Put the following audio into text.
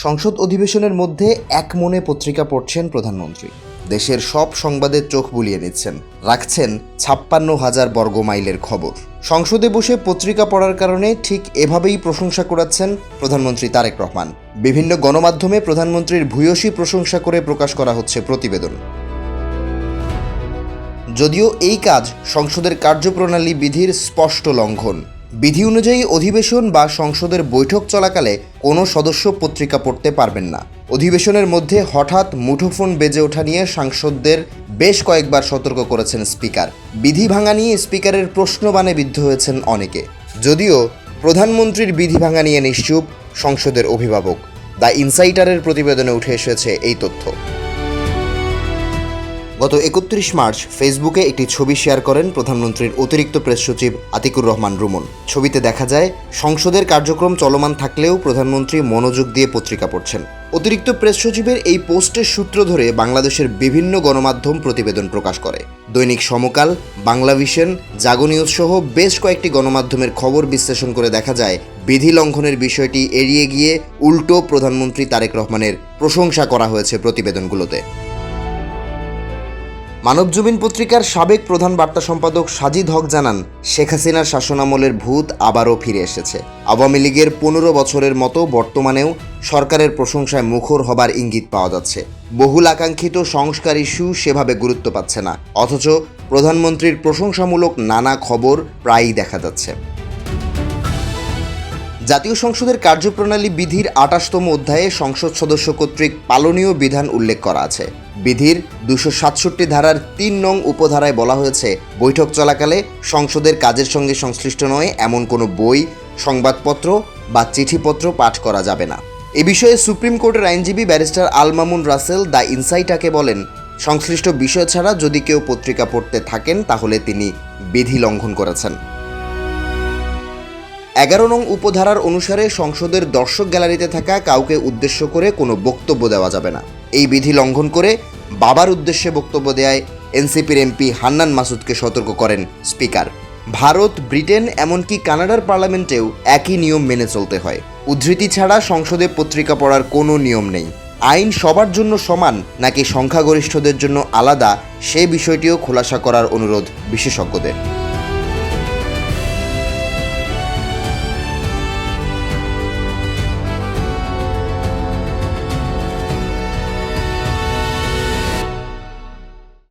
সংসদ অধিবেশনের মধ্যে এক মনে পত্রিকা পড়ছেন প্রধানমন্ত্রী। দেশের সব সংবাদের চোখ বুলিয়ে নিচ্ছেন, রাখছেন ৫৬,০০০ বর্গমাইলের খবর। সংসদে বসে পত্রিকা পড়ার কারণে ঠিক এভাবেই প্রশংসা করাচ্ছেন প্রধানমন্ত্রী তারেক রহমান। বিভিন্ন গণমাধ্যমে প্রধানমন্ত্রীর ভূয়সী প্রশংসা করে প্রকাশ করা হচ্ছে প্রতিবেদন। যদিও এই কাজ সংসদের কার্যপ্রণালী বিধির স্পষ্ট লঙ্ঘন। বিধি অনুযায়ী অধিবেশন বা সংসদের বৈঠক চলাকালে কোনো সদস্য পত্রিকা পড়তে পারবেন না। অধিবেশনের মধ্যে হঠাৎ মুঠোফোন বেজে ওঠা নিয়ে সাংসদদের বেশ কয়েকবার সতর্ক করেছেন স্পিকার। বিধি ভাঙা নিয়ে স্পিকারের প্রশ্নবাণে বিদ্ধ হয়েছেন অনেকে। যদিও প্রধানমন্ত্রীর বিধি ভাঙা নিয়ে নিশ্চুপ সংসদের অভিভাবক। দ্য ইনসাইটারের প্রতিবেদনে উঠে এসেছে এই তথ্য। গত ৩১ মার্চ ফেসবুকে একটি ছবি শেয়ার করেন প্রধানমন্ত্রীর অতিরিক্ত প্রেস সচিব আতিকুর রহমান রুমন। ছবিতে দেখা যায় সংসদের কার্যক্রম চলমান থাকলেও প্রধানমন্ত্রী মনোযোগ দিয়ে পত্রিকা পড়ছেন। অতিরিক্ত প্রেস সচিবের এই পোস্টের সূত্র ধরে বাংলাদেশের বিভিন্ন গণমাধ্যম প্রতিবেদন প্রকাশ করে। দৈনিক সমকাল, বাংলাভিশন, জাগো নিউজ সহ বেশ কয়েকটি গণমাধ্যমের খবর বিশ্লেষণ করে দেখা যায় বিধি লঙ্ঘনের বিষয়টি এড়িয়ে গিয়ে উল্টো প্রধানমন্ত্রী তারেক রহমানের প্রশংসা করা হয়েছে প্রতিবেদনগুলোতে। মানবজমিন পত্রিকার সাবেক প্রধান বার্তা সম্পাদক সাজিদ হক জানান, শেখ হাসিনার শাসনামলের ভূত আবারও ফিরে এসেছে। আওয়ামী লীগের ১৫ বছরের মতো বর্তমানেও সরকারের প্রশংসায় মুখর হবার ইঙ্গিত পাওয়া যাচ্ছে। বহুল আকাঙ্ক্ষিত সংস্কার ইস্যু সেভাবে গুরুত্ব পাচ্ছে না, অথচ প্রধানমন্ত্রীর প্রশংসামূলক নানা খবর প্রায়ই দেখা যাচ্ছে। জাতীয় সংসদের কার্যপ্রণালী বিধির ২৮তম অধ্যায়ে সংসদ সদস্য কর্তৃক পালনীয় বিধান উল্লেখ করা আছে। বিধির ২৬৭ ধারার ৩ নং উপধারায় বলা হয়েছে, বৈঠক চলাকালে সংসদের কাজের সঙ্গে সংশ্লিষ্ট নয় এমন কোনো বই, সংবাদপত্র বা চিঠিপত্র পাঠ করা যাবে না। এ বিষয়ে সুপ্রিম কোর্টের আইনজীবী ব্যারিস্টার আল মামুন রাসেল দ্য ইনসাইটাকে বলেন, সংশ্লিষ্ট বিষয় ছাড়া যদি কেউ পত্রিকা পড়তে থাকেন তাহলে তিনি বিধি লঙ্ঘন করেছেন। ১১ নং উপধারার অনুসারে সংসদের দর্শক গ্যালারিতে থাকা কাউকে উদ্দেশ্য করে কোনো বক্তব্য দেওয়া যাবে না। এই বিধি লঙ্ঘন করে বাবার উদ্দেশ্যে বক্তব্য দেয় এনসিপির এমপি হান্নান মাসুদকে সতর্ক করেন স্পিকার। ভারত, ব্রিটেন এমনকি কানাডার পার্লামেন্টেও একই নিয়ম মেনে চলতে হয়। উদ্ধৃতি ছাড়া সংসদে পত্রিকা পড়ার কোনো নিয়ম নেই। আইন সবার জন্য সমান নাকি সংখ্যাগরিষ্ঠদের জন্য আলাদা, সে বিষয়টিও খোলাসা করার অনুরোধ বিশেষজ্ঞদের।